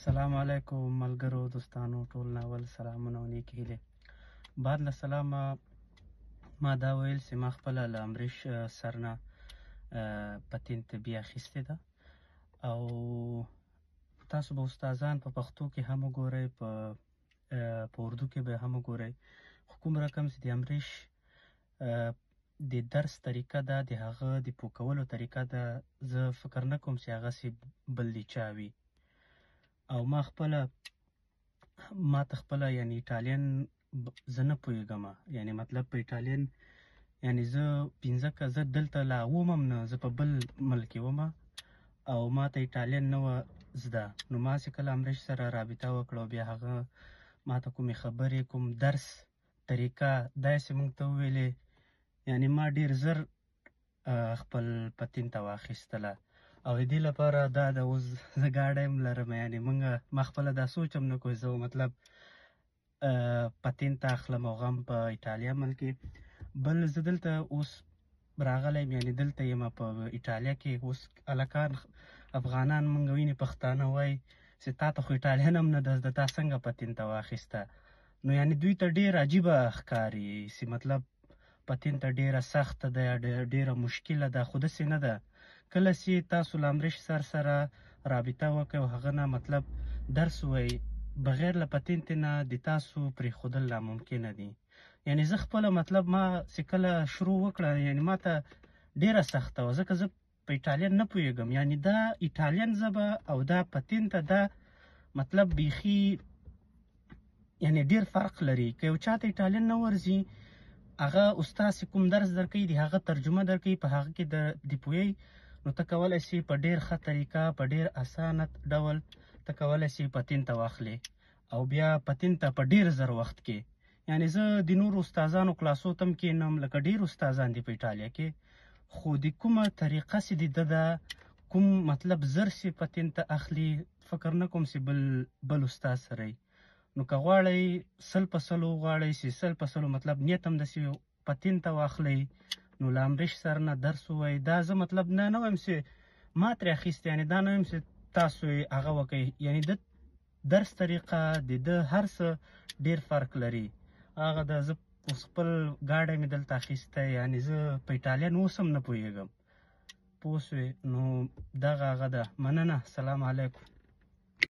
السلام علیکم ملګرو دوستانو ټول ناول سلامونه او نیکې هیلې. بعد له سلامه ما دا ویل چې ما خپله له امریش سر نه پتین طبي اخیستې ده او تاسو به استادان په پښتو کې هم وګورئ، په اردو کې به هم وګورئ. خو کوم رقم چې د امریش د درس طریقه ده، د هغه د پوه کولو طریقه ده، زه فکر نه کوم چې هغسې بل د چا وي. او ما ته خپله یعنې ایټالین زه نه پوهېږم، یعنې مطلب په ایټالین یعنې زه دلته لا وم هم نه، زه په بل ملک کې وم او ما ته ایټالین نه وه زده. نو ما چې کله امریش سره رابطه وکړه او بیا هغه ما ته کومې خبرې، کوم درس طریقه داسې موږ ته وویلې، یعنې ما ډېر زر خپل پتین ته واخیستله. او د دې لپاره دا د اوس زه ګاډی هم لرم، یعنې ما خپله دا سوچ هم نه کوی زه مطلب پتین ته اخلم او غم په ایټالیا ملک کې. بل زه دلته اوس راغلی یم، یعنې دلته یم په ایټالیا کې. اوس هلکان افغانان موږ وینې پښتانه وایي چې تا ته خو ایټالیان هم نه ده زده، تا څنګه پتین ته واخیسته. نو یعنې دوی ته ډېر عجیبه ښکاري چې مطلب پتین ته ډېره سخته ده، ډېره مشکله ده. خو داسې نه ده. کله چې تاسو له امریش سر سره رابطه وکړئ او هغه نه مطلب درس ووایئ، بغیر له پتین نه د تاسو پرېښودل ناممکنه دي. یعنې زه خپله مطلب ما چې کله شروع وکړه، یعنې ما ته ډېره سخته وه، ځکه زه په ایټالین نه پوهېږم. یعنې دا ایټالین ژبه او دا پتین ته دا مطلب بیخي یعنې ډېر فرق لري. که یو چا ته ایټالین نه ورځي، هغه استاد چې کوم درس درکوي د هغه ترجمه درکوي، په هغه کې د پوهیږي، نو ته کولی شي په ډېر ښه طریقه، په ډېر اسانه ډول ته کولی شي پتین ته واخلې او بیا پتین ته په ډېر زر وخت کې. یعنې زه د نورو استادانو کلاسو ته هم کښېنم، لکه ډېر استادان دي په ایټالیا کې، خو د کومه طریقه چې د ده ده، کوم مطلب زر چې پتین ته اخلي، فکر نه کوم چې بل استاد سره وي. نو که غواړئ 100% وغواړئ چې 100% مطلب نیت هم داسې پتین ته واخلئ، نو له امریش سر نه درس ووایئ. دا زه مطلب نه وایم چې ما ترې اخیستی، یعنې دا نه وایم چې تاسو یې هغه وکئ. یعنې د درس طریقه د ده هر څه ډېر فرق لري. هغه ده زه اوس خپل ګاډی مې دلته اخیستی، یعنې زه په ایټالین اوس هم نه پوهېږم. پوه شوې؟ نو دغه هغه ده. مننه. سلام علیکم.